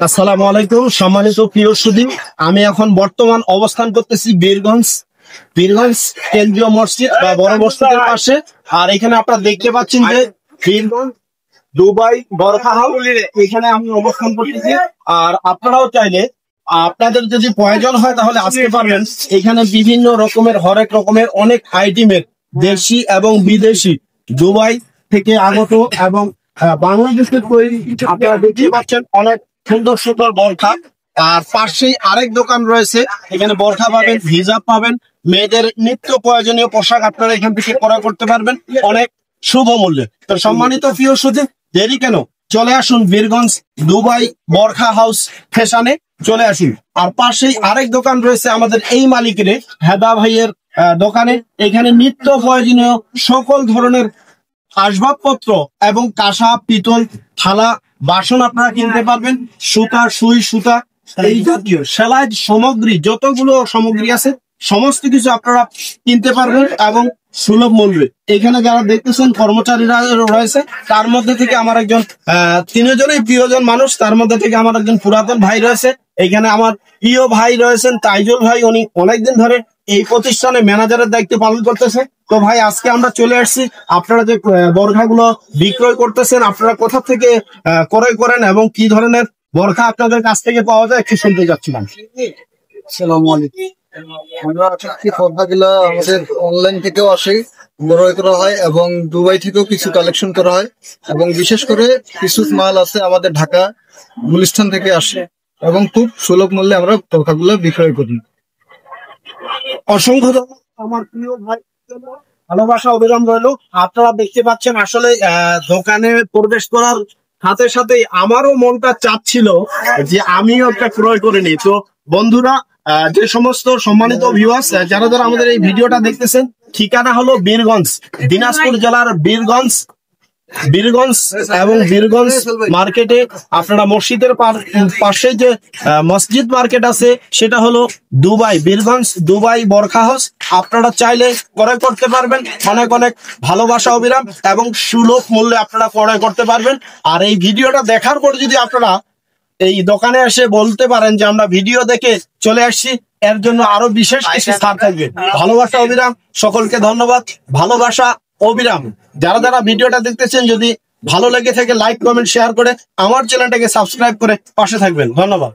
আসসালামু আলাইকুম সম্মানিত প্রিয় সুধী, আমি এখন বর্তমান অবস্থান করতেছি বীরগঞ্জ কেন্দ্রীয় মসজিদ বা বড় মসজিদের পাশে। আর এখানে আপনারা দেখতে পাচ্ছেন যে বীরগঞ্জ দুবাই বরখা হাউস, এখানে আমি অবস্থান করতেছি। আর আপনারাও চাইলে আপনাদের যদি প্রয়োজন হয় তাহলে আসতে পারবেন। এখানে বিভিন্ন রকমের হরেক রকমের অনেক আইটেমের দেশি এবং বিদেশি দুবাই থেকে আগত এবং বাংলাদেশের তৈরি আপনারা দেখতে পাচ্ছেন অনেক সুন্দর সুন্দর বরখা। আর পাশেই আরেক দোকান রয়েছে, এখানে বরখা পাবেন, হিজাব পাবেন, মেয়েদের নিত্য প্রয়োজনীয় পোশাক আপনারা এখান থেকে ক্রয় করতে পারবেন অনেক শুভ মূল্যে। তো সম্মানিত প্রিয় সুধী, দেরি কেন, চলে আসুন বীরগঞ্জ দুবাই বরখা হাউস ফ্যাশনে চলে আসুন। আর পাশেই আরেক দোকান রয়েছে আমাদের এই মালিকের হেদা ভাইয়ের দোকানে। এখানে নিত্য প্রয়োজনীয় সকল ধরনের আসবাবপত্র এবং কাঁসা পিতল থালা বাসন আপনারা কিনতে পারবেন। সুতা এই জাতীয় সেলাই সামগ্রী যতগুলো সামগ্রী আছে সমস্ত কিছু আপনারা কিনতে পারবেন এবং সুলভ মূল্যে। এখানে যারা দেখতেছেন কর্মচারীরা রয়েছে, তার মধ্যে থেকে আমার একজন তিনজনই প্রিয়জন মানুষ, তার মধ্যে থেকে আমার একজন পুরাতন ভাই রয়েছে। এখানে আমার প্রিয় ভাই রয়েছেন তাইজুল ভাই, উনি অনেকদিন ধরে এই প্রতিষ্ঠানে ম্যানেজারের দায়িত্ব পালন করতেছে। তো ভাই, আজকে আমরা চলে আসছি, আপনারা যে বরখাগুলো বিক্রয় করতেছেন আপনারা কোথা থেকে ক্রয় করেন এবং কি ধরনের বরখা আপনাদের কাছ থেকে পাওয়া যায় একটু শুনতে যাচ্ছিলাম। আসসালামু আলাইকুম। আমরা পর্দাগুলো আমাদের অনলাইন থেকেও আসে, ক্রয় করা হয় এবং দুবাই থেকেও কিছু কালেকশন করা হয় এবং বিশেষ করে কিছু মাল আছে আমাদের ঢাকা গুলিস্তান থেকে আসে এবং খুব সুলভ মূল্যে আমরা পর্দাগুলো বিক্রয় করি। অসংখ্য ধন্যবাদ আমার প্রিয় ভাই, ভালোবাসা অবিরাম রইল। আপনারা দেখতে পাচ্ছেন আসলে দোকানে প্রবেশ করার সাথে সাথে আমারও মনটা চাচ্ছিল যে আমিও একটা ক্রয় করে নিই। তো বন্ধুরা, যে সমস্ত সম্মানিত ভিউয়ার্স যারা যারা আমাদের এই ভিডিওটা দেখতেছেন, ঠিকানা হলো বীরগঞ্জ, দিনাজপুর জেলার বীরগঞ্জ এবং বীরগঞ্জ মার্কেটে আপনারা মসজিদের পাশে যে মসজিদ মার্কেট আছে সেটা হলো Dubai Birganj Dubai Barkha house. আপনারা চাইলে ক্রয় করতে পারবেন অনেক অনেক ভালোবাসা অবিরাম এবং সুলভ মূল্যে আপনারা ক্রয় করতে পারবেন। আর এই ভিডিওটা দেখার পর যদি আপনারা এই দোকানে এসে বলতে পারেন যে আমরা ভিডিও দেখে চলে আসছি, এর জন্য আরো বিশেষ কিছু ছাড় থাকবে। ভালোবাসা অবিরাম, সকলকে ধন্যবাদ, ভালোবাসা অবিরাম। যারা যারা ভিডিওটা দেখতেছেন যদি ভালো লেগে থাকে লাইক কমেন্ট শেয়ার করে আমার চ্যানেলটাকে সাবস্ক্রাইব করে পাশে থাকবেন। ধন্যবাদ।